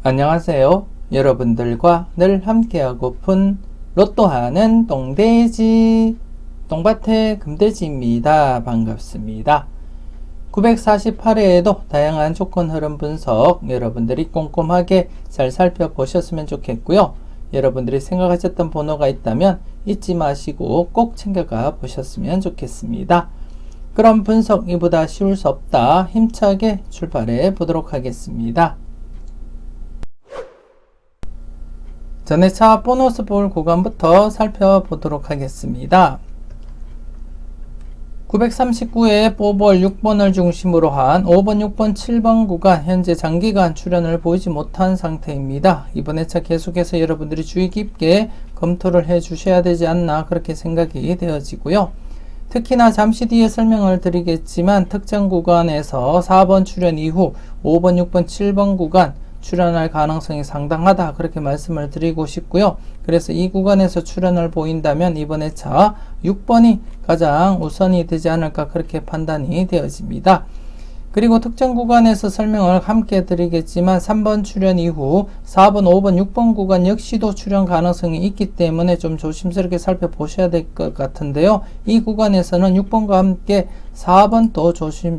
안녕하세요. 여러분들과 늘 함께하고픈 로또하는 똥돼지 똥밭의 금돼지입니다. 반갑습니다. 948회에도 다양한 조건 흐름 분석 여러분들이 꼼꼼하게 잘 살펴보셨으면 좋겠고요. 여러분들이 생각하셨던 번호가 있다면 잊지 마시고 꼭 챙겨가 보셨으면 좋겠습니다. 그럼 분석 이보다 쉬울 수 없다. 힘차게 출발해 보도록 하겠습니다. 전회차 보너스 볼 구간부터 살펴보도록 하겠습니다. 939회 뽀볼 6번을 중심으로 한 5번, 6번, 7번 구간 현재 장기간 출현을 보이지 못한 상태입니다. 이번 회차 계속해서 여러분들이 주의 깊게 검토를 해 주셔야 되지 않나 그렇게 생각이 되어지고요. 특히나 잠시 뒤에 설명을 드리겠지만 특정 구간에서 4번 출현 이후 5번, 6번, 7번 구간 출현할 가능성이 상당하다 그렇게 말씀을 드리고 싶고요. 그래서 이 구간에서 출현을 보인다면 이번 회차 6번이 가장 우선이 되지 않을까 그렇게 판단이 되어집니다. 그리고 특정 구간에서 설명을 함께 드리겠지만 3번 출현 이후 4번, 5번, 6번 구간 역시도 출현 가능성이 있기 때문에 좀 조심스럽게 살펴보셔야 될 것 같은데요. 이 구간에서는 6번과 함께 4번도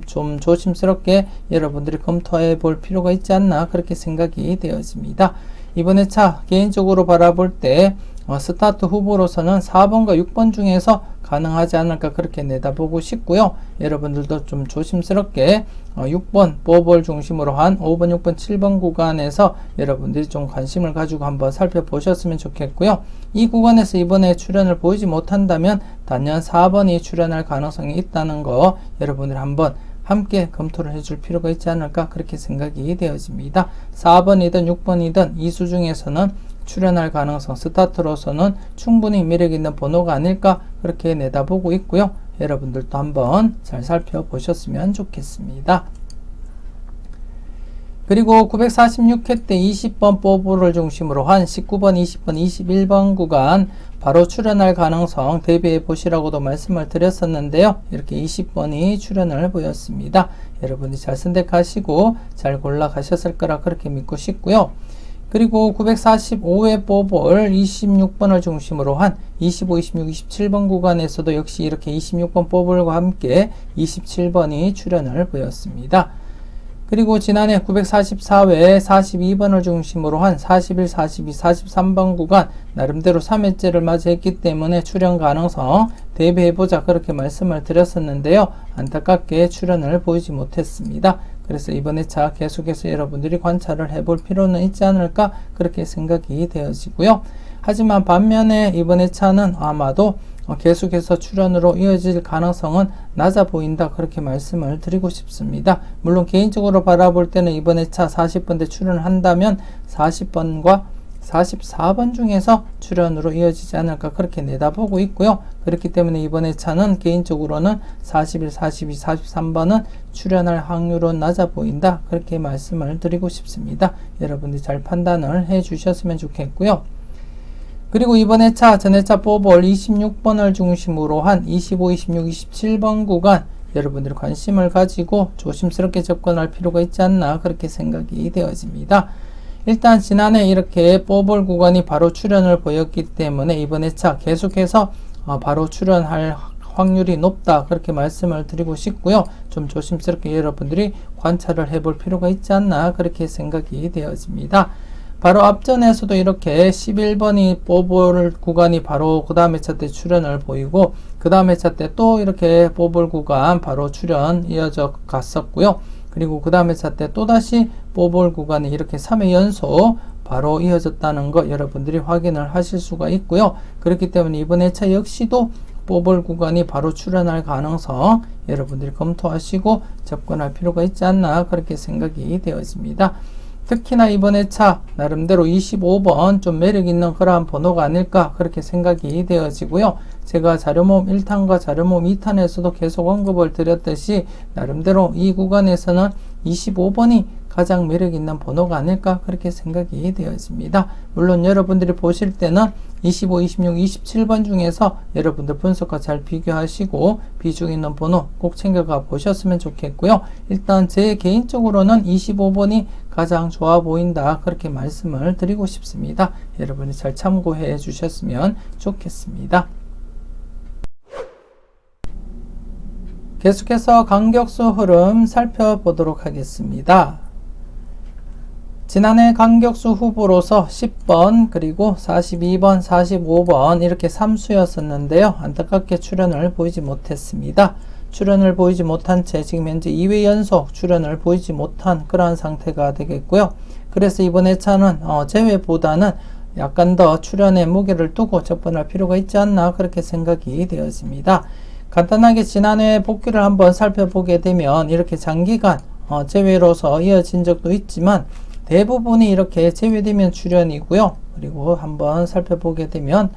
좀 조심스럽게 여러분들이 검토해 볼 필요가 있지 않나 그렇게 생각이 되어집니다. 이번 회차 개인적으로 바라볼 때 스타트 후보로서는 4번과 6번 중에서 가능하지 않을까 그렇게 내다보고 싶고요. 여러분들도 좀 조심스럽게 6번 뽀볼 중심으로 한 5번, 6번, 7번 구간에서 여러분들이 좀 관심을 가지고 한번 살펴보셨으면 좋겠고요. 이 구간에서 이번에 출현을 보이지 못한다면 단연 4번이 출현할 가능성이 있다는 거 여러분들이 한번 함께 검토를 해줄 필요가 있지 않을까 그렇게 생각이 되어집니다. 4번이든 6번이든 이 수 중에서는 출현할 가능성 스타트로서는 충분히 매력 있는 번호가 아닐까 그렇게 내다보고 있고요. 여러분들도 한번 잘 살펴보셨으면 좋겠습니다. 그리고 946회 때 20번 뽀볼을 중심으로 한 19번, 20번, 21번 구간 바로 출현할 가능성 대비해 보시라고도 말씀을 드렸었는데요. 이렇게 20번이 출현을 보였습니다. 여러분이 잘 선택하시고 잘 골라가셨을 거라 그렇게 믿고 싶고요. 그리고 945회 뽀볼 26번을 중심으로 한 25, 26, 27번 구간에서도 역시 이렇게 26번 뽀볼과 함께 27번이 출현을 보였습니다. 그리고 지난해 944회 42번을 중심으로 한 41, 42, 43번 구간 나름대로 3회째를 맞이했기 때문에 출현 가능성 대비해보자 그렇게 말씀을 드렸었는데요. 안타깝게 출현을 보이지 못했습니다. 그래서 이번 회차 계속해서 여러분들이 관찰을 해볼 필요는 있지 않을까 그렇게 생각이 되어지고요. 하지만 반면에 이번 회차는 아마도 계속해서 출현으로 이어질 가능성은 낮아 보인다 그렇게 말씀을 드리고 싶습니다. 물론 개인적으로 바라볼 때는 이번 회차 40번대 출현을 한다면 40번과 44번 중에서 출현으로 이어지지 않을까 그렇게 내다보고 있고요. 그렇기 때문에 이번 회차는 개인적으로는 41, 42, 43번은 출현할 확률은 낮아 보인다 그렇게 말씀을 드리고 싶습니다. 여러분들이 잘 판단을 해 주셨으면 좋겠고요. 그리고 이번 회차 전회차 뽀볼 26번을 중심으로 한 25, 26, 27번 구간 여러분들이 관심을 가지고 조심스럽게 접근할 필요가 있지 않나 그렇게 생각이 되어집니다. 일단 지난해 이렇게 뽀볼 구간이 바로 출현을 보였기 때문에 이번 회차 계속해서 바로 출현할 확률이 높다 그렇게 말씀을 드리고 싶고요. 좀 조심스럽게 여러분들이 관찰을 해볼 필요가 있지 않나 그렇게 생각이 되어집니다. 바로 앞전에서도 이렇게 11번이 뽀볼 구간이 바로 그 다음 회차 때 출현을 보이고 그 다음 회차 때 또 이렇게 뽀볼 구간 바로 출현 이어져 갔었고요. 그리고 그 다음 회차 때 또다시 뽀볼 구간이 이렇게 3회 연속 바로 이어졌다는 거 여러분들이 확인을 하실 수가 있고요. 그렇기 때문에 이번 회차 역시도 뽀볼 구간이 바로 출현할 가능성 여러분들이 검토하시고 접근할 필요가 있지 않나 그렇게 생각이 되어집니다. 특히나 이번 회차 나름대로 25번 좀 매력있는 그러한 번호가 아닐까 그렇게 생각이 되어지고요. 제가 자료모음 1탄과 자료모음 2탄에서도 계속 언급을 드렸듯이 나름대로 이 구간에서는 25번이 가장 매력있는 번호가 아닐까 그렇게 생각이 되어집니다. 물론 여러분들이 보실 때는 25, 26, 27번 중에서 여러분들 분석과 잘 비교하시고 비중 있는 번호 꼭 챙겨가 보셨으면 좋겠고요. 일단 제 개인적으로는 25번이 가장 좋아 보인다, 그렇게 말씀을 드리고 싶습니다. 여러분이 잘 참고해 주셨으면 좋겠습니다. 계속해서 간격수 흐름 살펴보도록 하겠습니다. 지난해 간격수 후보로서 10번 그리고 42번, 45번 이렇게 3수였었는데요. 안타깝게 출현을 보이지 못했습니다. 출현을 보이지 못한 채 지금 현재 2회 연속 출현을 보이지 못한 그러한 상태가 되겠고요. 그래서 이번 회차는 제외보다는 약간 더 출현에 무게를 두고 접근할 필요가 있지 않나, 그렇게 생각이 되어집니다. 간단하게 지난해 복귀를 한번 살펴보게 되면 이렇게 장기간 제외로서 이어진 적도 있지만 대부분이 이렇게 제외되면 출현이고요. 그리고 한번 살펴보게 되면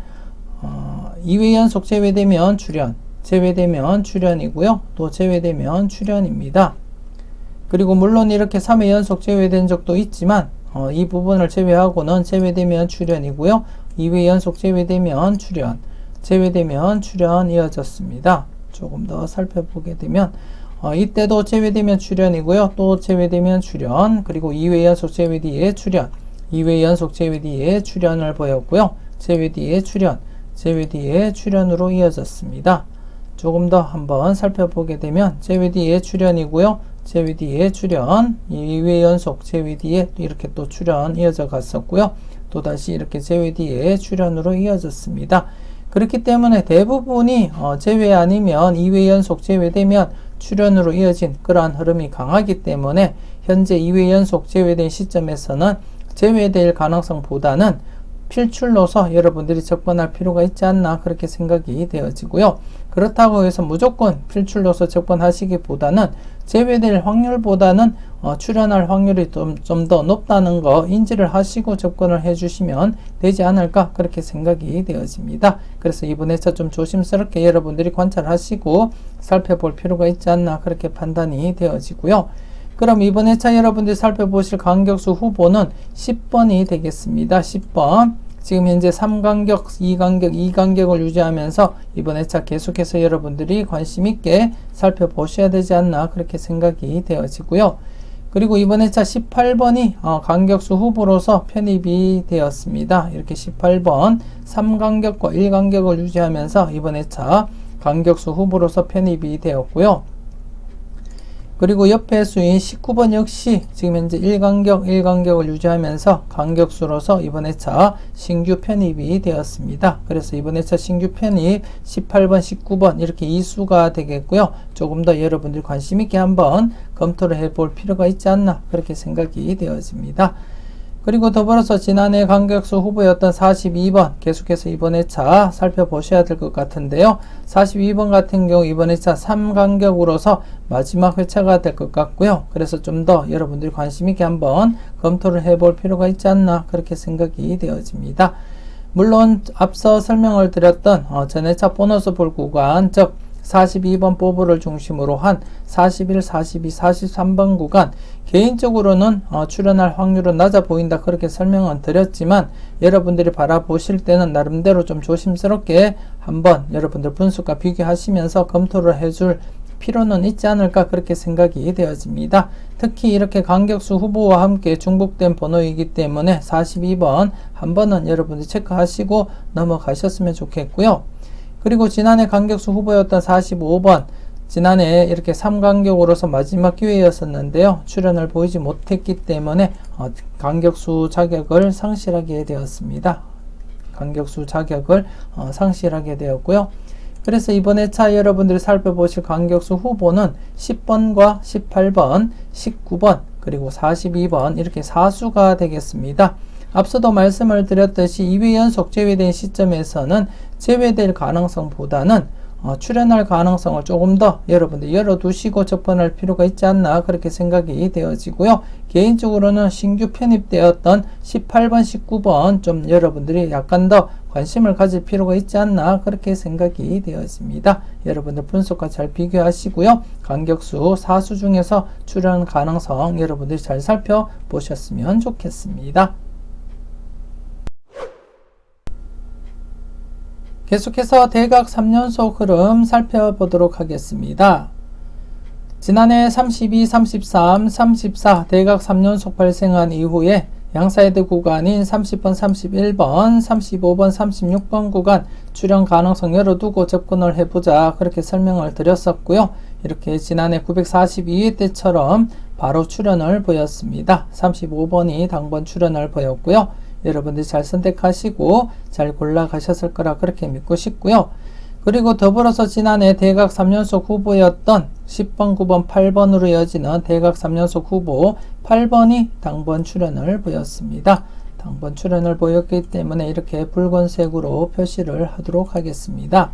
2회 연속 제외되면 출현, 제외되면 출현이고요. 또 제외되면 출현입니다. 그리고 물론 이렇게 3회 연속 제외된 적도 있지만 이 부분을 제외하고는 제외되면 출현이고요. 2회 연속 제외되면 출현, 제외되면 출현 이어졌습니다. 조금 더 살펴보게 되면 이때도 제외되면 출현이고요. 또 제외되면 출현, 그리고 2회 연속 제외 뒤에 출현, 2회 연속 제외 뒤에 출현을 보였고요. 제외 뒤에 출현, 제외 뒤에 출현으로 이어졌습니다. 조금 더 한번 살펴보게 되면 제외 뒤에 출현이고요. 제외 뒤에 출현, 2회 연속 제외 뒤에 이렇게 또 출현 이어져 갔었고요. 또다시 이렇게 제외 뒤에 출현으로 이어졌습니다. 그렇기 때문에 대부분이 제외 아니면 2회 연속 제외되면 출현으로 이어진 그러한 흐름이 강하기 때문에 현재 2회 연속 제외된 시점에서는 제외될 가능성보다는 필출로서 여러분들이 접근할 필요가 있지 않나, 그렇게 생각이 되어지고요. 그렇다고 해서 무조건 필출로서 접근하시기보다는 제외될 확률보다는 출현할 확률이 좀 더 높다는 거 인지를 하시고 접근을 해주시면 되지 않을까, 그렇게 생각이 되어집니다. 그래서 이번 회차 좀 조심스럽게 여러분들이 관찰하시고 살펴볼 필요가 있지 않나, 그렇게 판단이 되어지고요. 그럼 이번 회차 여러분들이 살펴보실 간격수 후보는 10번이 되겠습니다. 10번. 지금 현재 3간격, 2간격, 2간격을 유지하면서 이번 회차 계속해서 여러분들이 관심 있게 살펴보셔야 되지 않나, 그렇게 생각이 되어지고요. 그리고 이번 회차 18번이 간격수 후보로서 편입이 되었습니다. 이렇게 18번 3간격과 1간격을 유지하면서 이번 회차 간격수 후보로서 편입이 되었고요. 그리고 옆에 수인 19번 역시 지금 현재 1간격을 유지하면서 간격수로서 이번 회차 신규 편입이 되었습니다. 그래서 이번 회차 신규 편입 18번, 19번 이렇게 2수가 되겠고요. 조금 더 여러분들 관심 있게 한번 검토를 해볼 필요가 있지 않나, 그렇게 생각이 되어집니다. 그리고 더불어서 지난해 간격수 후보였던 42번 계속해서 이번 회차 살펴보셔야 될 것 같은데요. 42번 같은 경우 이번 회차 3간격으로서 마지막 회차가 될 것 같고요. 그래서 좀 더 여러분들이 관심 있게 한번 검토를 해볼 필요가 있지 않나, 그렇게 생각이 되어집니다. 물론 앞서 설명을 드렸던 전회차 보너스 볼 구간, 즉 42번 보브를 중심으로 한 41, 42, 43번 구간 개인적으로는 출현할 확률은 낮아 보인다, 그렇게 설명은 드렸지만 여러분들이 바라보실 때는 나름대로 좀 조심스럽게 한번 여러분들 분석과 비교하시면서 검토를 해줄 필요는 있지 않을까, 그렇게 생각이 되어집니다. 특히 이렇게 간격수 후보와 함께 중복된 번호이기 때문에 42번 한 번은 여러분들이 체크하시고 넘어가셨으면 좋겠고요. 그리고 지난해 간격수 후보였던 45번 지난해 이렇게 3간격으로서 마지막 기회였었는데요. 출현을 보이지 못했기 때문에 간격수 자격을 상실하게 되었습니다. 간격수 자격을 상실하게 되었고요. 그래서 이번 회차 여러분들이 살펴보실 간격수 후보는 10번과 18번, 19번, 그리고 42번 이렇게 4수가 되겠습니다. 앞서도 말씀을 드렸듯이 2회 연속 제외된 시점에서는 제외될 가능성보다는 출현할 가능성을 조금 더 여러분들 열어두시고 접근할 필요가 있지 않나, 그렇게 생각이 되어지고요. 개인적으로는 신규 편입되었던 18번, 19번 좀 여러분들이 약간 더 관심을 가질 필요가 있지 않나, 그렇게 생각이 되어집니다. 여러분들 분석과 잘 비교하시고요. 간격수 4수 중에서 출현 가능성 여러분들이 잘 살펴보셨으면 좋겠습니다. 계속해서 대각 3연속 흐름 살펴보도록 하겠습니다. 지난해 32, 33, 34 대각 3연속 발생한 이후에 양사이드 구간인 30번, 31번, 35번, 36번 구간 출현 가능성 열어두고 접근을 해보자 그렇게 설명을 드렸었고요. 이렇게 지난해 942회 때처럼 바로 출현을 보였습니다. 35번이 당번 출현을 보였고요. 여러분들이 잘 선택하시고 잘 골라가셨을 거라 그렇게 믿고 싶고요. 그리고 더불어서 지난해 대각 3연속 후보였던 10번, 9번, 8번으로 이어지는 대각 3연속 후보 8번이 당번 출현을 보였습니다. 당번 출현을 보였기 때문에 이렇게 붉은색으로 표시를 하도록 하겠습니다.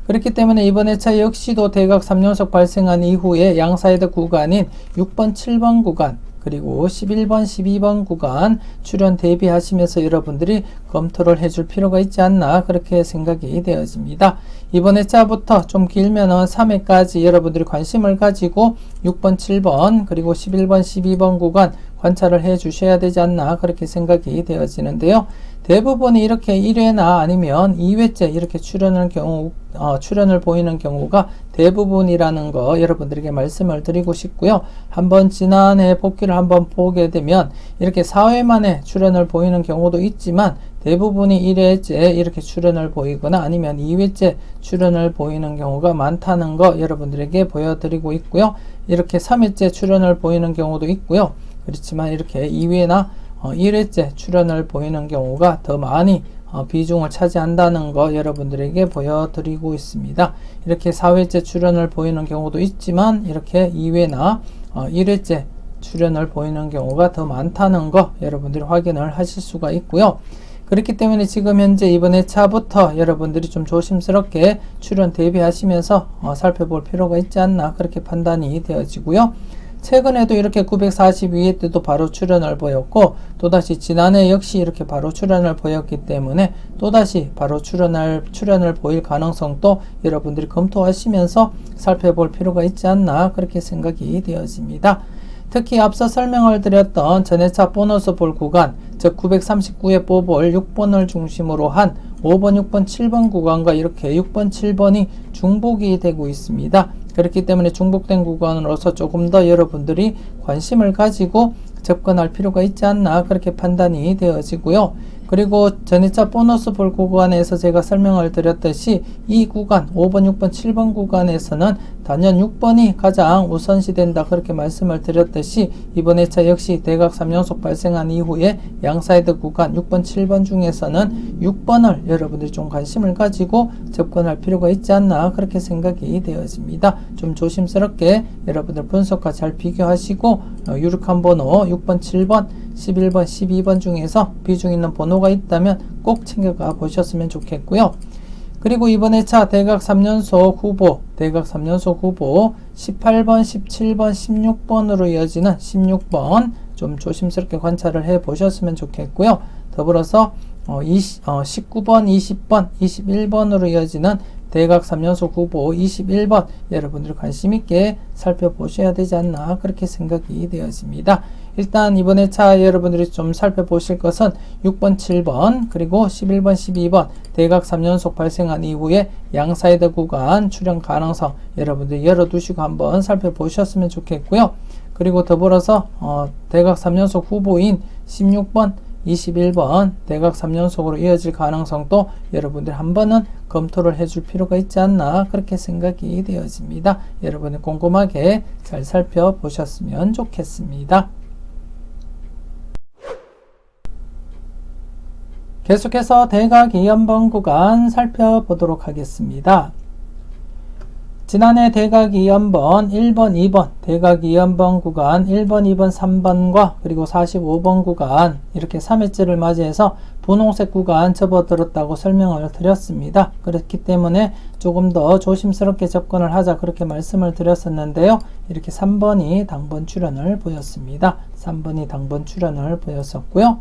그렇기 때문에 이번 회차 역시도 대각 3연속 발생한 이후에 양사이드 구간인 6번, 7번 구간 그리고 11번, 12번 구간 출현 대비하시면서 여러분들이 검토를 해줄 필요가 있지 않나 그렇게 생각이 되어집니다. 이번 회차부터 좀 길면은 3회까지 여러분들이 관심을 가지고 6번, 7번 그리고 11번, 12번 구간 관찰을 해 주셔야 되지 않나 그렇게 생각이 되어지는데요. 대부분이 이렇게 1회나 아니면 2회째 이렇게 출현을 보이는 경우가 대부분이라는 거 여러분들에게 말씀을 드리고 싶고요. 한번 지난해 복귀를 한번 보게 되면 이렇게 4회 만에 출현을 보이는 경우도 있지만 대부분이 1회째 이렇게 출현을 보이거나 아니면 2회째 출현을 보이는 경우가 많다는 거 여러분들에게 보여드리고 있고요. 이렇게 3회째 출현을 보이는 경우도 있고요. 그렇지만 이렇게 2회나 1회째 출현을 보이는 경우가 더 많이 비중을 차지한다는 거 여러분들에게 보여드리고 있습니다. 이렇게 4회째 출현을 보이는 경우도 있지만 이렇게 2회나 1회째 출현을 보이는 경우가 더 많다는 거 여러분들이 확인을 하실 수가 있고요. 그렇기 때문에 지금 현재 이번 회차부터 여러분들이 좀 조심스럽게 출현 대비하시면서 살펴볼 필요가 있지 않나 그렇게 판단이 되어지고요. 최근에도 이렇게 942회 때도 바로 출현을 보였고 또다시 지난해 역시 이렇게 바로 출현을 보였기 때문에 또다시 바로 출현을 보일 가능성도 여러분들이 검토하시면서 살펴볼 필요가 있지 않나 그렇게 생각이 되어집니다. 특히 앞서 설명을 드렸던 전회차 보너스 볼 구간 즉 939회 뽑을 6번을 중심으로 한 5번, 6번, 7번 구간과 이렇게 6번, 7번이 중복이 되고 있습니다. 그렇기 때문에 중복된 구간으로서 조금 더 여러분들이 관심을 가지고 접근할 필요가 있지 않나 그렇게 판단이 되어지고요. 그리고 전회차 보너스 볼 구간에서 제가 설명을 드렸듯이 이 구간 5번, 6번, 7번 구간에서는 단연 6번이 가장 우선시 된다 그렇게 말씀을 드렸듯이 이번 회차 역시 대각 3연속 발생한 이후에 양사이드 구간 6번, 7번 중에서는 6번을 여러분들이 좀 관심을 가지고 접근할 필요가 있지 않나 그렇게 생각이 되어집니다. 좀 조심스럽게 여러분들 분석과 잘 비교하시고 유력한 번호 6번, 7번, 11번, 12번 중에서 비중 있는 번호가 있다면 꼭 챙겨가 보셨으면 좋겠고요. 그리고 이번 회차 대각 3연속 후보 18번, 17번, 16번으로 이어지는 16번 좀 조심스럽게 관찰을 해 보셨으면 좋겠고요. 더불어서 19번, 20번, 21번으로 이어지는 대각 3연속 후보 21번 여러분들 관심 있게 살펴보셔야 되지 않나 그렇게 생각이 되어집니다. 일단 이번 회차 여러분들이 좀 살펴보실 것은 6번, 7번 그리고 11번, 12번 대각 3연속 발생한 이후에 양사이드 구간 출현 가능성 여러분들이 열어두시고 한번 살펴보셨으면 좋겠고요. 그리고 더불어서 대각 3연속 후보인 16번, 21번 대각 3연속으로 이어질 가능성도 여러분들 한 번은 검토를 해줄 필요가 있지 않나 그렇게 생각이 되어집니다. 여러분이 꼼꼼하게 잘 살펴보셨으면 좋겠습니다. 계속해서 대각 2연번 구간 살펴보도록 하겠습니다. 지난해 대각 2연번 1번, 2번 대각 2연번 구간 1번, 2번, 3번과 그리고 45번 구간 이렇게 3회째를 맞이해서 분홍색 구간 접어들었다고 설명을 드렸습니다. 그렇기 때문에 조금 더 조심스럽게 접근을 하자 그렇게 말씀을 드렸었는데요. 이렇게 3번이 당번 출현을 보였습니다. 3번이 당번 출현을 보였었고요.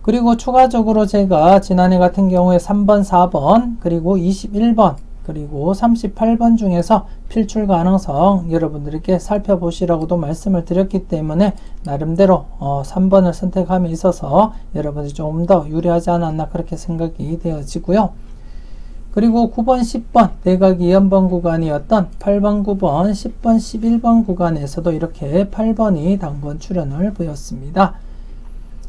그리고 추가적으로 제가 지난해 같은 경우에 3번, 4번 그리고 21번 그리고 38번 중에서 필출 가능성 여러분들에게 살펴보시라고도 말씀을 드렸기 때문에 나름대로 3번을 선택함에 있어서 여러분들이 조금 더 유리하지 않았나 그렇게 생각이 되어지고요. 그리고 9번, 10번 대각 2연번 구간이었던 8번, 9번, 10번, 11번 구간에서도 이렇게 8번이 당번 출현을 보였습니다.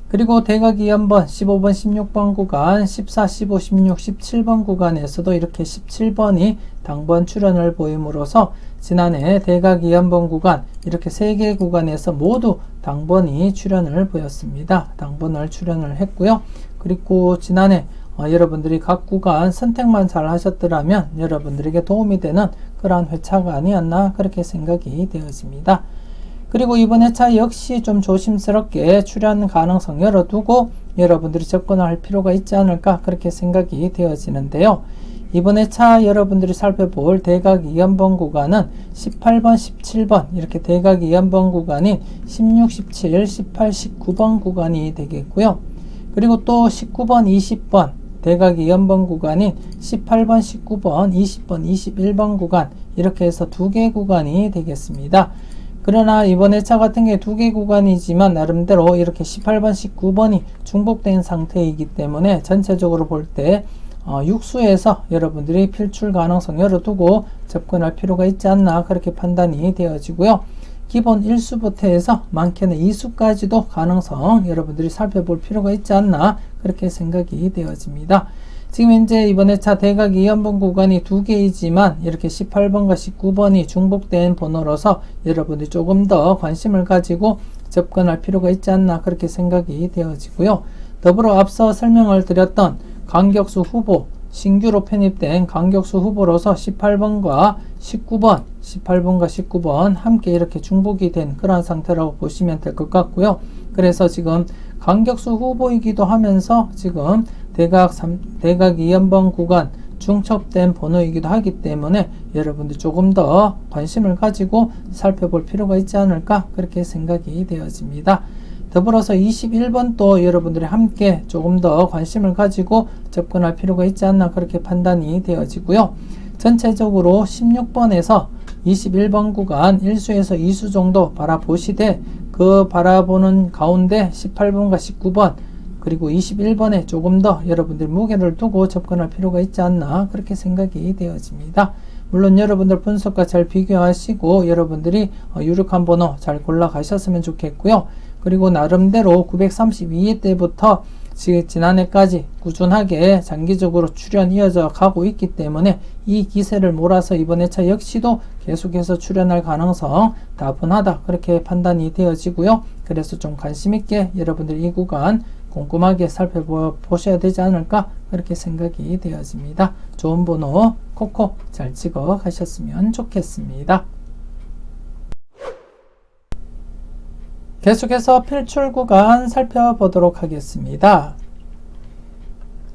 그리고 대각 2연번 15번, 16번 구간, 14, 15, 16, 17번 구간에서도 이렇게 17번이 당번 출현을 보임으로써 지난해 대각 2연번 구간 이렇게 3개 구간에서 모두 당번이 출현을 보였습니다. 당번을 출현을 했고요. 그리고 지난해 여러분들이 각 구간 선택만 잘 하셨더라면 여러분들에게 도움이 되는 그러한 회차가 아니었나 그렇게 생각이 되어집니다. 그리고 이번 회차 역시 좀 조심스럽게 출현 가능성 열어두고 여러분들이 접근을 할 필요가 있지 않을까 그렇게 생각이 되어지는데요. 이번 회차 여러분들이 살펴볼 대각 2연번 구간은 18번, 17번 이렇게 대각 2연번 구간인 16, 17, 18, 19번 구간이 되겠고요. 그리고 또 19번, 20번 대각 2연번 구간인 18번, 19번, 20번, 21번 구간 이렇게 해서 2개 구간이 되겠습니다. 그러나 이번 회차 같은 게 2개 구간이지만 나름대로 이렇게 18번, 19번이 중복된 상태이기 때문에 전체적으로 볼 때 육수에서 여러분들이 필출 가능성 열어두고 접근할 필요가 있지 않나 그렇게 판단이 되어지고요. 기본 1수부터 해서 많게는 2수까지도 가능성 여러분들이 살펴볼 필요가 있지 않나 그렇게 생각이 되어집니다. 지금 현재 이번 회차 대각 2연번 구간이 2개이지만 이렇게 18번과 19번이 중복된 번호로서 여러분들이 조금 더 관심을 가지고 접근할 필요가 있지 않나 그렇게 생각이 되어지고요. 더불어 앞서 설명을 드렸던 강격수 후보, 신규로 편입된 강격수 후보로서 18번과 19번 함께 이렇게 중복이 된 그런 상태라고 보시면 될 것 같고요. 그래서 지금 강격수 후보이기도 하면서 지금 대각 2연번 구간 중첩된 번호이기도 하기 때문에 여러분들 조금 더 관심을 가지고 살펴볼 필요가 있지 않을까 그렇게 생각이 되어집니다. 더불어서 21번도 여러분들이 함께 조금 더 관심을 가지고 접근할 필요가 있지 않나 그렇게 판단이 되어지고요. 전체적으로 16번에서 21번 구간 1수에서 2수 정도 바라보시되 그 바라보는 가운데 18번과 19번 그리고 21번에 조금 더 여러분들 무게를 두고 접근할 필요가 있지 않나 그렇게 생각이 되어집니다. 물론 여러분들 분석과 잘 비교하시고 여러분들이 유력한 번호 잘 골라 가셨으면 좋겠고요. 그리고 나름대로 932회 때부터 지난해까지 꾸준하게 장기적으로 출현 이어져 가고 있기 때문에 이 기세를 몰아서 이번 회차 역시도 계속해서 출현할 가능성 다분하다 그렇게 판단이 되어지고요. 그래서 좀 관심 있게 여러분들 이 구간 꼼꼼하게 살펴보셔야 되지 않을까 그렇게 생각이 되어집니다. 좋은 번호 콕콕 잘 찍어 가셨으면 좋겠습니다. 계속해서 필출 구간 살펴보도록 하겠습니다.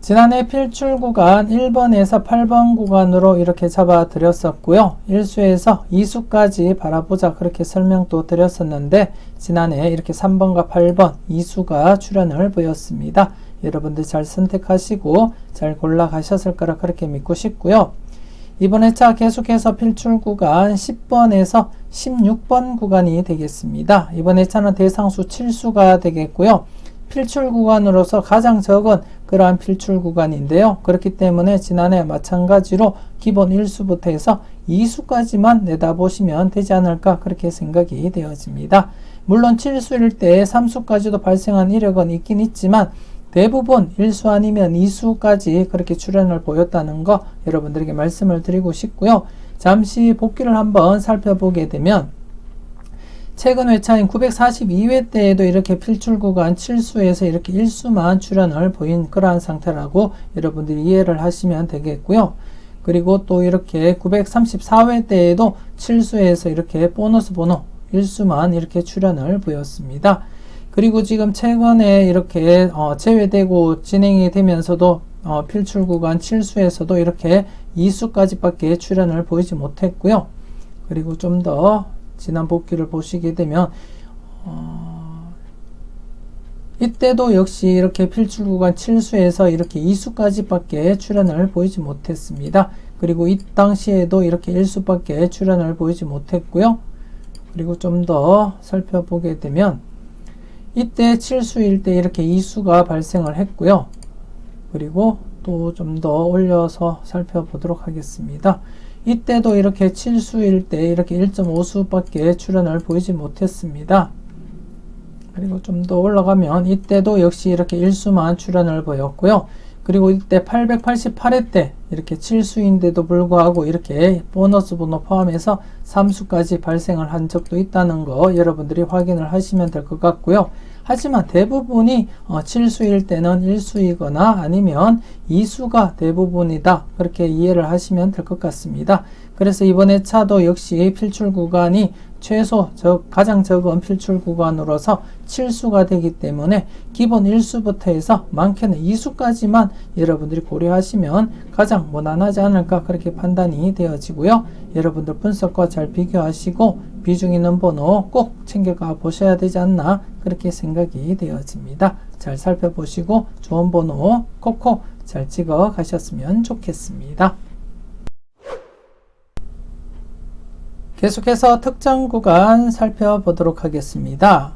지난해 필출 구간 1번에서 8번 구간으로 이렇게 잡아 드렸었고요. 1수에서 2수까지 바라보자 그렇게 설명도 드렸었는데 지난해 이렇게 3번과 8번 2수가 출현을 보였습니다. 여러분들 잘 선택하시고 잘 골라 가셨을 거라 그렇게 믿고 싶고요. 이번 회차 계속해서 필출 구간 10번에서 16번 구간이 되겠습니다. 이번 회차는 대상수 7수가 되겠고요. 필출 구간으로서 가장 적은 그러한 필출 구간인데요. 그렇기 때문에 지난해 마찬가지로 기본 1수부터 해서 2수까지만 내다보시면 되지 않을까 그렇게 생각이 되어집니다. 물론 7수일 때 3수까지도 발생한 이력은 있긴 있지만 대부분 1수 아니면 2수까지 그렇게 출현을 보였다는 거 여러분들에게 말씀을 드리고 싶고요. 잠시 복귀를 한번 살펴보게 되면 최근 회차인 942회 때에도 이렇게 필출 구간 7수에서 이렇게 1수만 출현을 보인 그러한 상태라고 여러분들이 이해를 하시면 되겠고요. 그리고 또 이렇게 934회 때에도 7수에서 이렇게 보너스 번호 1수만 이렇게 출현을 보였습니다. 그리고 지금 최근에 이렇게 제외되고 진행이 되면서도 필출 구간 7수에서도 이렇게 2수까지 밖에 출현을 보이지 못했고요. 그리고 좀 더 지난 복귀를 보시게 되면 이때도 역시 이렇게 필출 구간 7수에서 이렇게 2수까지 밖에 출현을 보이지 못했습니다. 그리고 이 당시에도 이렇게 1수밖에 출현을 보이지 못했고요. 그리고 좀 더 살펴보게 되면 이때 7수일 때 이렇게 2수가 발생을 했고요. 그리고 또 좀 더 올려서 살펴보도록 하겠습니다. 이때도 이렇게 7수일 때 이렇게 1.5수밖에 출현을 보이지 못했습니다. 그리고 좀 더 올라가면 이때도 역시 이렇게 1수만 출현을 보였고요. 그리고 이때 888회 때 이렇게 7수인데도 불구하고 이렇게 보너스 번호 포함해서 3수까지 발생을 한 적도 있다는 거 여러분들이 확인을 하시면 될 것 같고요. 하지만 대부분이 7수일 때는 1수이거나 아니면 2수가 대부분이다. 그렇게 이해를 하시면 될 것 같습니다. 그래서 이번에 차도 역시 필출 구간이 최소 가장 적은 필출 구간으로서 7수가 되기 때문에 기본 1수부터 해서 많게는 2수까지만 여러분들이 고려하시면 가장 무난하지 않을까 그렇게 판단이 되어지고요. 여러분들 분석과 잘 비교하시고 비중 있는 번호 꼭 챙겨가 보셔야 되지 않나 그렇게 생각이 되어집니다. 잘 살펴보시고 좋은 번호 콕콕 잘 찍어 가셨으면 좋겠습니다. 계속해서 특정 구간 살펴보도록 하겠습니다.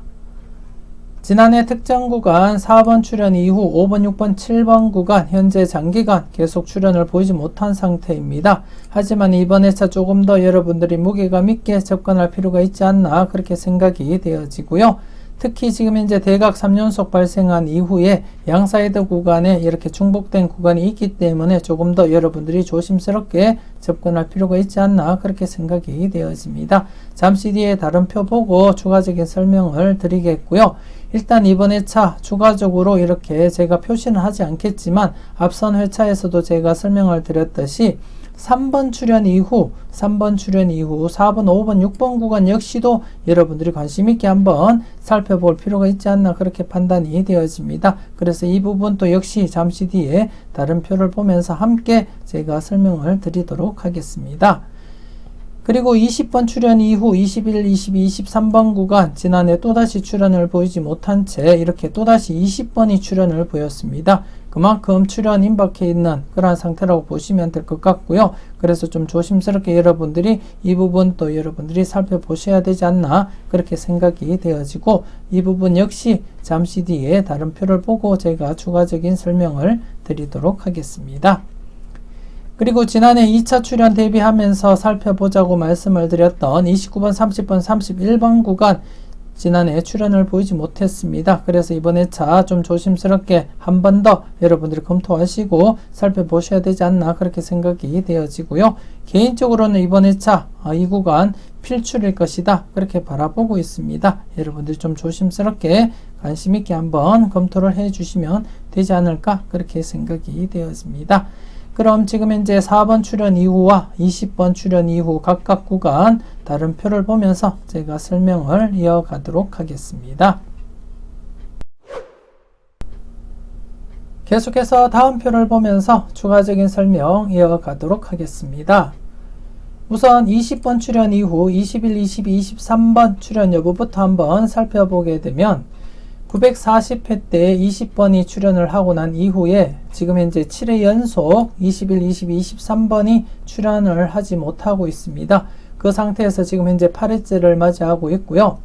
지난해 특정 구간 4번 출현 이후 5번, 6번, 7번 구간 현재 장기간 계속 출현을 보이지 못한 상태입니다. 하지만 이번 회차 조금 더 여러분들이 무게감 있게 접근할 필요가 있지 않나 그렇게 생각이 되어지고요. 특히 지금 현재 대각 3연속 발생한 이후에 양사이드 구간에 이렇게 중복된 구간이 있기 때문에 조금 더 여러분들이 조심스럽게 접근할 필요가 있지 않나 그렇게 생각이 되어집니다. 잠시 뒤에 다른 표 보고 추가적인 설명을 드리겠고요. 일단 이번 회차 추가적으로 이렇게 제가 표시는 하지 않겠지만 앞선 회차에서도 제가 설명을 드렸듯이 3번 출현 이후 4번, 5번, 6번 구간 역시도 여러분들이 관심 있게 한번 살펴볼 필요가 있지 않나 그렇게 판단이 되어집니다. 그래서 이 부분도 역시 잠시 뒤에 다른 표를 보면서 함께 제가 설명을 드리도록 하겠습니다. 그리고 20번 출현 이후 21, 22, 23번 구간 지난해 또다시 출현을 보이지 못한 채 이렇게 또다시 20번이 출현을 보였습니다. 그만큼 출현 임박해 있는 그러한 상태라고 보시면 될 것 같고요. 그래서 좀 조심스럽게 여러분들이 이 부분도 여러분들이 살펴보셔야 되지 않나 그렇게 생각이 되어지고 이 부분 역시 잠시 뒤에 다른 표를 보고 제가 추가적인 설명을 드리도록 하겠습니다. 그리고 지난해 2차 출현 대비하면서 살펴보자고 말씀을 드렸던 29번, 30번, 31번 구간 지난해 출현을 보이지 못했습니다. 그래서 이번 회차 좀 조심스럽게 한 번 더 여러분들이 검토하시고 살펴보셔야 되지 않나 그렇게 생각이 되어지고요. 개인적으로는 이번 회차 이 구간 필출일 것이다 그렇게 바라보고 있습니다. 여러분들이 좀 조심스럽게 관심 있게 한번 검토를 해 주시면 되지 않을까 그렇게 생각이 되어집니다. 그럼 지금 현재 4번 출현 이후와 20번 출현 이후 각각 구간 다른 표를 보면서 제가 설명을 이어가도록 하겠습니다. 계속해서 다음 표를 보면서 추가적인 설명 이어가도록 하겠습니다. 우선 20번 출현 이후 21, 22, 23번 출현 여부부터 한번 살펴보게 되면 940회 때 20번이 출현을 하고 난 이후에 지금 현재 7회 연속 21, 22, 23번이 출현을 하지 못하고 있습니다. 그 상태에서 지금 현재 8회째를 맞이하고 있고요.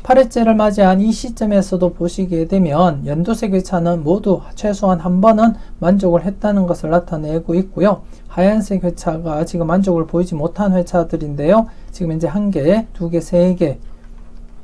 8회째를 맞이한 이 시점에서도 보시게 되면 연두색 회차는 모두 최소한 한 번은 만족을 했다는 것을 나타내고 있고요. 하얀색 회차가 지금 만족을 보이지 못한 회차들인데요. 지금 현재 1개, 2개, 3개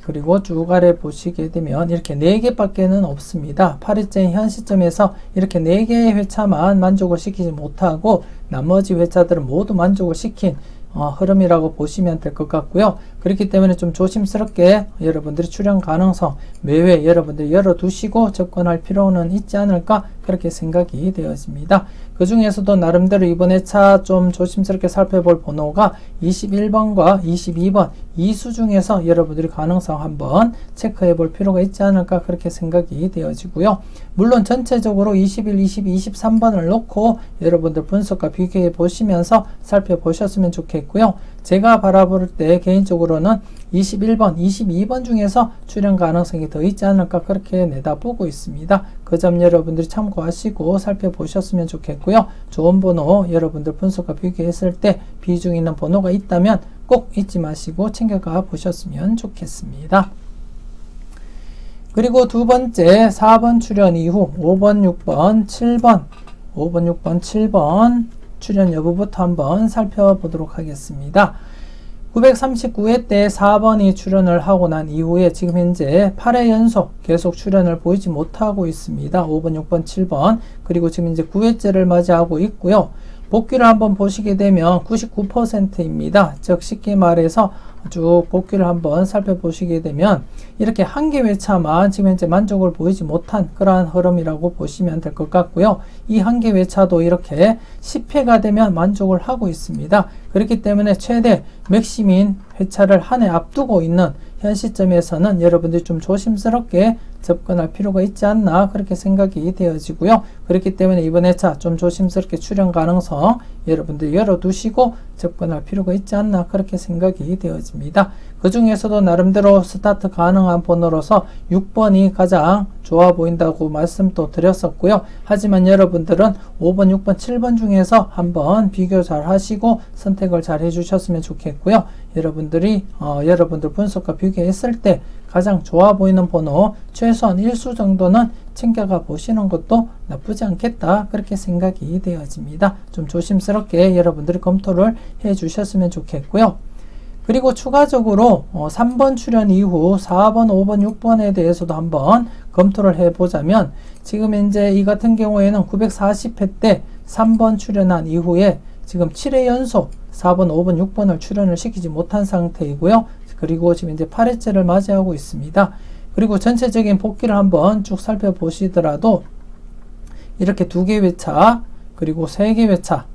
그리고 쭉 아래 보시게 되면 이렇게 4개밖에는 없습니다. 8회째 현 시점에서 이렇게 4개의 회차만 만족을 시키지 못하고 나머지 회차들은 모두 만족을 시킨 흐름이라고 보시면 될 것 같고요. 그렇기 때문에 좀 조심스럽게 여러분들이 출현 가능성 매회 여러분들이 열어두시고 접근할 필요는 있지 않을까 그렇게 생각이 되어집니다. 그 중에서도 나름대로 이번 회차 좀 조심스럽게 살펴볼 번호가 21번과 22번 이수 중에서 여러분들이 가능성 한번 체크해 볼 필요가 있지 않을까 그렇게 생각이 되어지고요. 물론 전체적으로 21, 22, 23번을 놓고 여러분들 분석과 비교해 보시면서 살펴보셨으면 좋겠고요. 제가 바라볼 때 개인적으로는 21번, 22번 중에서 출현 가능성이 더 있지 않을까 그렇게 내다보고 있습니다. 그 점 여러분들이 참고하시고 살펴보셨으면 좋겠고요. 좋은 번호 여러분들 분석과 비교했을 때 비중 있는 번호가 있다면 꼭 잊지 마시고 챙겨가 보셨으면 좋겠습니다. 그리고 두 번째 4번 출현 이후 5번, 6번, 7번 5번, 6번, 7번 출연 여부부터 한번 살펴보도록 하겠습니다. 939회 때 4번이 출연을 하고 난 이후에 지금 현재 8회 연속 계속 출연을 보이지 못하고 있습니다. 5번, 6번, 7번 그리고 지금 이제 9회째를 맞이하고 있고요. 복귀를 한번 보시게 되면 99%입니다. 즉 쉽게 말해서 쭉 복귀를 한번 살펴보시게 되면 이렇게 한 개 회차만 지금 현재 만족을 보이지 못한 그러한 흐름이라고 보시면 될 것 같고요. 이 한 개 회차도 이렇게 10회가 되면 만족을 하고 있습니다. 그렇기 때문에 최대 맥시민 회차를 한 해 앞두고 있는 현 시점에서는 여러분들이 좀 조심스럽게 접근할 필요가 있지 않나 그렇게 생각이 되어지고요. 그렇기 때문에 이번 회차 좀 조심스럽게 출연 가능성 여러분들이 열어두시고 접근할 필요가 있지 않나 그렇게 생각이 되어집니다. 그 중에서도 나름대로 스타트 가능한 번호로서 6번이 가장 좋아 보인다고 말씀도 드렸었고요. 하지만 여러분들은 5번, 6번, 7번 중에서 한번 비교 잘 하시고 선택을 잘 해주셨으면 좋겠고요. 여러분들이 여러분들 분석과 비교했을 때 가장 좋아 보이는 번호 최소한 1수 정도는 챙겨가 보시는 것도 나쁘지 않겠다 그렇게 생각이 되어집니다. 좀 조심스럽게 여러분들이 검토를 해 주셨으면 좋겠고요. 그리고 추가적으로 3번 출연 이후 4번, 5번, 6번에 대해서도 한번 검토를 해보자면 지금 현재 이 같은 경우에는 940회 때 3번 출연한 이후에 지금 7회 연속 4번, 5번, 6번을 출연을 시키지 못한 상태이고요. 그리고 지금 이제 8회째를 맞이하고 있습니다. 그리고 전체적인 복귀를 한번 쭉 살펴보시더라도 이렇게 2개 회차 그리고 3개 회차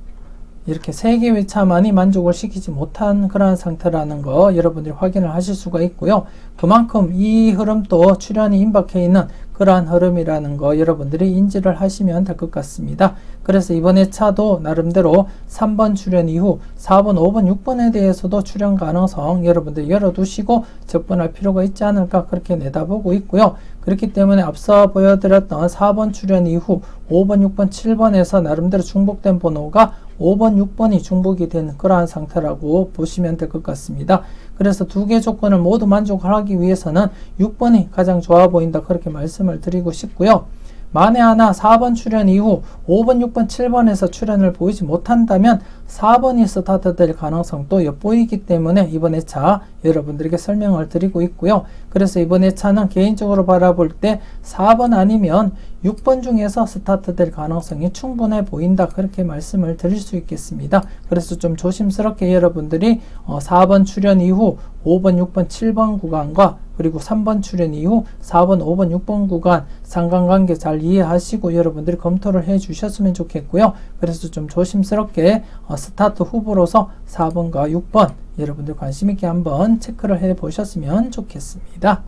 이렇게 3개 회차만이 만족을 시키지 못한 그러한 상태라는 거 여러분들이 확인을 하실 수가 있고요. 그만큼 이 흐름도 출연이 임박해 있는 그러한 흐름이라는 거 여러분들이 인지를 하시면 될 것 같습니다. 그래서 이번 회차도 나름대로 3번 출연 이후 4번, 5번, 6번에 대해서도 출연 가능성 여러분들이 열어두시고 접근할 필요가 있지 않을까 그렇게 내다보고 있고요. 그렇기 때문에 앞서 보여드렸던 4번 출연 이후 5번, 6번, 7번에서 나름대로 중복된 번호가 5번, 6번이 중복이 된 그러한 상태라고 보시면 될 것 같습니다. 그래서 2개 조건을 모두 만족하기 위해서는 6번이 가장 좋아 보인다 그렇게 말씀을 드리고 싶고요. 만에 하나 4번 출연 이후 5번, 6번, 7번에서 출연을 보이지 못한다면 4번이 스타트 될 가능성도 엿보이기 때문에 이번 회차 여러분들에게 설명을 드리고 있고요. 그래서 이번 회차는 개인적으로 바라볼 때 4번 아니면 6번 중에서 스타트 될 가능성이 충분해 보인다 그렇게 말씀을 드릴 수 있겠습니다. 그래서 좀 조심스럽게 여러분들이 4번 출연 이후 5번, 6번, 7번 구간과 그리고 3번 출연 이후 4번, 5번, 6번 구간 상관관계 잘 이해하시고 여러분들이 검토를 해 주셨으면 좋겠고요. 그래서 좀 조심스럽게 스타트 후보로서 4번과 6번 여러분들 관심 있게 한번 체크를 해 보셨으면 좋겠습니다.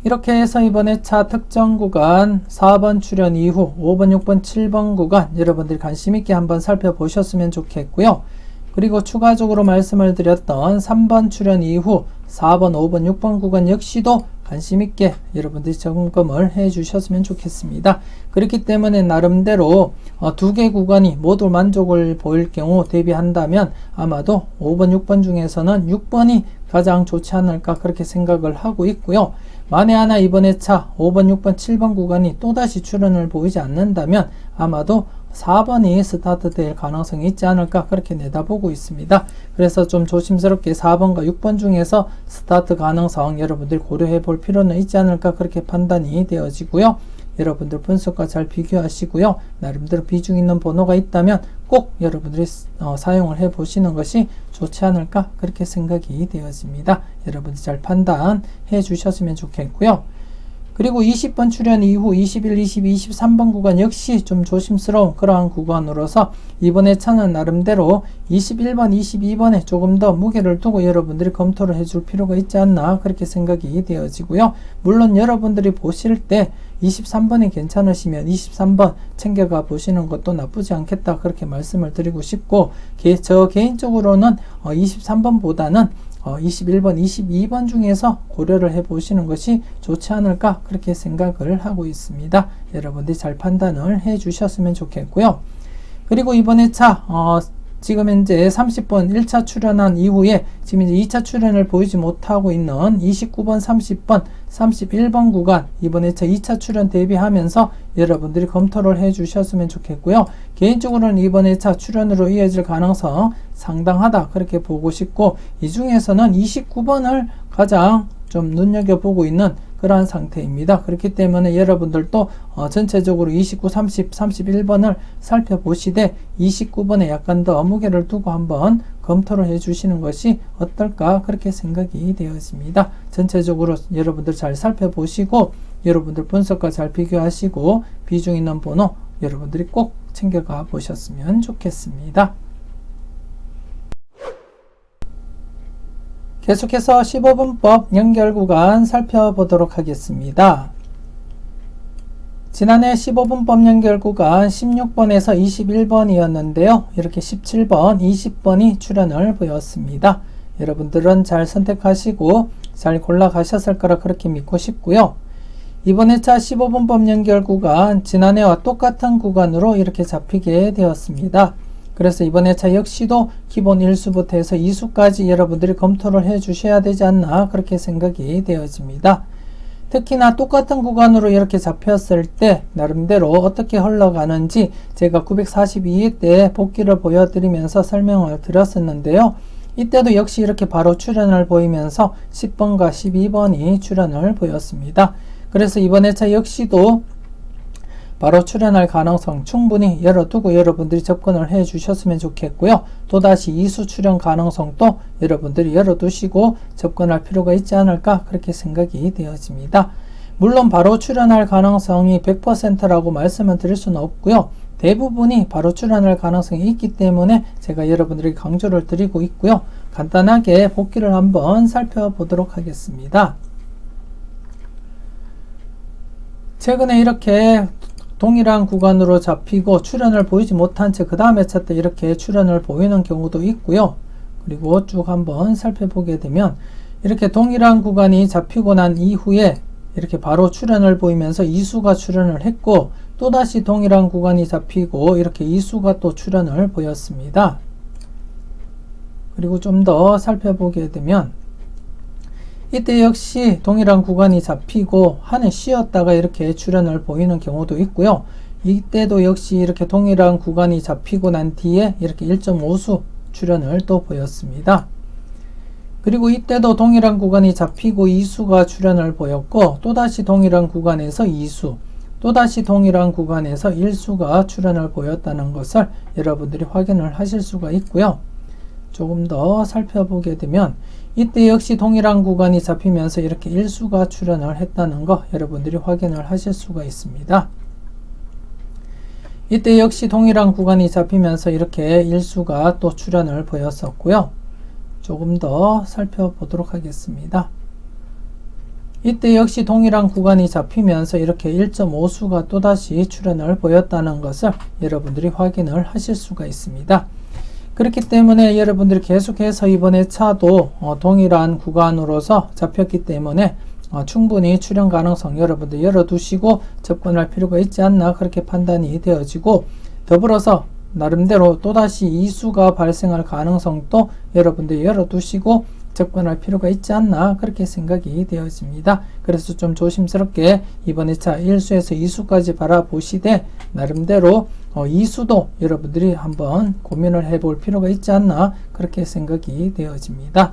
이렇게 해서 이번 회차 특정 구간 4번 출연 이후 5번, 6번, 7번 구간 여러분들이 관심 있게 한번 살펴보셨으면 좋겠고요. 그리고 추가적으로 말씀을 드렸던 3번 출연 이후 4번, 5번, 6번 구간 역시도 관심 있게 여러분들이 점검을 해 주셨으면 좋겠습니다. 그렇기 때문에 나름대로 2개 구간이 모두 만족을 보일 경우 대비한다면 아마도 5번, 6번 중에서는 6번이 가장 좋지 않을까 그렇게 생각을 하고 있고요. 만에 하나 이번 회차 5번, 6번, 7번 구간이 또다시 출연을 보이지 않는다면 아마도 4번이 스타트 될 가능성이 있지 않을까 그렇게 내다보고 있습니다. 그래서 좀 조심스럽게 4번과 6번 중에서 스타트 가능성 여러분들 고려해 볼 필요는 있지 않을까 그렇게 판단이 되어지고요. 여러분들 분석과 잘 비교하시고요. 나름대로 비중 있는 번호가 있다면 꼭 여러분들이 사용을 해 보시는 것이 좋지 않을까 그렇게 생각이 되어집니다. 여러분들 잘 판단해 주셨으면 좋겠고요. 그리고 20번 출연 이후 21, 22, 23번 구간 역시 좀 조심스러운 그러한 구간으로서 이번 회차는 나름대로 21번, 22번에 조금 더 무게를 두고 여러분들이 검토를 해줄 필요가 있지 않나 그렇게 생각이 되어지고요. 물론 여러분들이 보실 때 23번이 괜찮으시면 23번 챙겨가 보시는 것도 나쁘지 않겠다 그렇게 말씀을 드리고 싶고 저 개인적으로는 23번보다는 21번, 22번 중에서 고려를 해 보시는 것이 좋지 않을까 그렇게 생각을 하고 있습니다. 여러분들이 잘 판단을 해 주셨으면 좋겠고요. 그리고 이번 회차 지금 현재 30번 1차 출연한 이후에 지금 이제 2차 출연을 보이지 못하고 있는 29번, 30번, 31번 구간 이번 회차 2차 출연 대비하면서 여러분들이 검토를 해 주셨으면 좋겠고요. 개인적으로는 이번 회차 출연으로 이어질 가능성 상당하다 그렇게 보고 싶고, 이 중에서는 29번을 가장 좀 눈여겨보고 있는 그러한 상태입니다. 그렇기 때문에 여러분들도 전체적으로 29, 30, 31번을 살펴보시되 29번에 약간 더 무게를 두고 한번 검토를 해 주시는 것이 어떨까 그렇게 생각이 되었습니다. 전체적으로 여러분들 잘 살펴보시고 여러분들 분석과 잘 비교하시고 비중 있는 번호 여러분들이 꼭 챙겨가 보셨으면 좋겠습니다. 계속해서 15분법 연결 구간 살펴보도록 하겠습니다. 지난해 15분법 연결 구간 16번에서 21번이었는데요. 이렇게 17번, 20번이 출연을 보였습니다. 여러분들은 잘 선택하시고 잘 골라가셨을 거라 그렇게 믿고 싶고요. 이번 회차 15분법 연결 구간 지난해와 똑같은 구간으로 이렇게 잡히게 되었습니다. 그래서 이번 회차 역시도 기본 1수부터 해서 2수까지 여러분들이 검토를 해 주셔야 되지 않나 그렇게 생각이 되어집니다. 특히나 똑같은 구간으로 이렇게 잡혔을 때 나름대로 어떻게 흘러가는지 제가 942회 때 복기를 보여드리면서 설명을 드렸었는데요. 이때도 역시 이렇게 바로 출현을 보이면서 10번과 12번이 출현을 보였습니다. 그래서 이번 회차 역시도 바로 출현할 가능성 충분히 열어두고 여러분들이 접근을 해 주셨으면 좋겠고요. 또다시 2수 출현 가능성도 여러분들이 열어두시고 접근할 필요가 있지 않을까 그렇게 생각이 되어집니다. 물론 바로 출현할 가능성이 100%라고 말씀을 드릴 수는 없고요. 대부분이 바로 출현할 가능성이 있기 때문에 제가 여러분들에게 강조를 드리고 있고요. 간단하게 복기를 한번 살펴보도록 하겠습니다. 최근에 이렇게 동일한 구간으로 잡히고 출현을 보이지 못한 채 그 다음 회차 때 이렇게 출현을 보이는 경우도 있고요. 그리고 쭉 한번 살펴보게 되면 이렇게 동일한 구간이 잡히고 난 이후에 이렇게 바로 출현을 보이면서 2수가 출현을 했고 또다시 동일한 구간이 잡히고 이렇게 2수가 또 출현을 보였습니다. 그리고 좀 더 살펴보게 되면 이때 역시 동일한 구간이 잡히고 한 해 쉬었다가 이렇게 출현을 보이는 경우도 있고요. 이때도 역시 이렇게 동일한 구간이 잡히고 난 뒤에 이렇게 1.5수 출현을 또 보였습니다. 그리고 이때도 동일한 구간이 잡히고 2수가 출현을 보였고 또다시 동일한 구간에서 2수, 또다시 동일한 구간에서 1수가 출현을 보였다는 것을 여러분들이 확인을 하실 수가 있고요. 조금 더 살펴보게 되면 이때 역시 동일한 구간이 잡히면서 이렇게 1수가 출현을 했다는 거 여러분들이 확인을 하실 수가 있습니다. 이때 역시 동일한 구간이 잡히면서 이렇게 1수가 또 출현을 보였었고요. 조금 더 살펴보도록 하겠습니다. 이때 역시 동일한 구간이 잡히면서 이렇게 1.5수가 또다시 출현을 보였다는 것을 여러분들이 확인을 하실 수가 있습니다. 그렇기 때문에 여러분들이 계속해서 이번 회차도 동일한 구간으로서 잡혔기 때문에 충분히 출현 가능성 여러분들 열어두시고 접근할 필요가 있지 않나 그렇게 판단이 되어지고, 더불어서 나름대로 또다시 2수가 발생할 가능성도 여러분들 열어두시고 접근할 필요가 있지 않나 그렇게 생각이 되어집니다. 그래서 좀 조심스럽게 이번 회차 1수에서 2수까지 바라보시되 나름대로 2수도 여러분들이 한번 고민을 해볼 필요가 있지 않나 그렇게 생각이 되어집니다.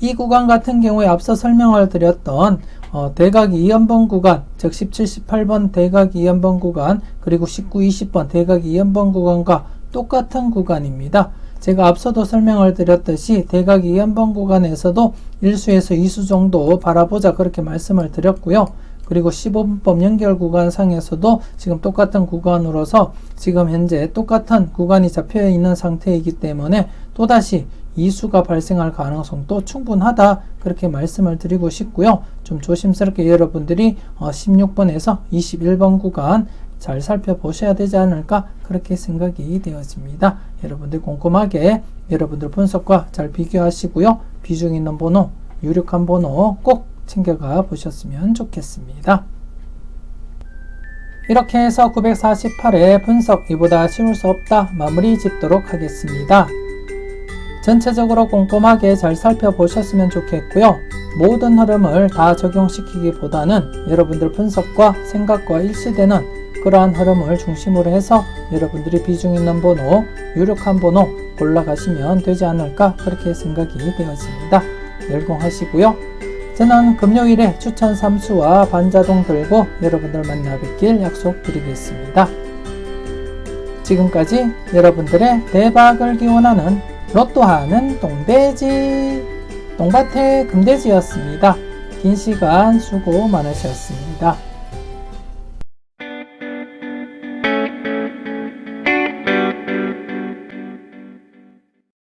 이 구간 같은 경우에 앞서 설명을 드렸던 대각 2연번 구간, 즉 17, 18번 대각 2연번 구간, 그리고 19, 20번 대각 2연번 구간과 똑같은 구간입니다. 제가 앞서도 설명을 드렸듯이 대각 2연번 구간에서도 1수에서 2수 정도 바라보자 그렇게 말씀을 드렸고요. 그리고 15분법 연결 구간 상에서도 지금 똑같은 구간으로서 지금 현재 똑같은 구간이 잡혀 있는 상태이기 때문에 또다시 2수가 발생할 가능성도 충분하다 그렇게 말씀을 드리고 싶고요. 좀 조심스럽게 여러분들이 16번에서 21번 구간 잘 살펴보셔야 되지 않을까 그렇게 생각이 되어집니다. 여러분들 꼼꼼하게 여러분들 분석과 잘 비교하시고요. 비중 있는 번호, 유력한 번호 꼭 챙겨가 보셨으면 좋겠습니다. 이렇게 해서 948회 분석 이보다 쉬울 수 없다 마무리 짓도록 하겠습니다. 전체적으로 꼼꼼하게 잘 살펴보셨으면 좋겠고요. 모든 흐름을 다 적용시키기보다는 여러분들 분석과 생각과 일치되는 그러한 흐름을 중심으로 해서 여러분들이 비중 있는 번호, 유력한 번호 골라가시면 되지 않을까 그렇게 생각이 되었습니다. 열공하시고요. 저는 금요일에 추천 삼수와 반자동 들고 여러분들 만나 뵙길 약속드리겠습니다. 지금까지 여러분들의 대박을 기원하는 로또하는 똥돼지 똥밭의 금돼지였습니다. 긴 시간 수고 많으셨습니다.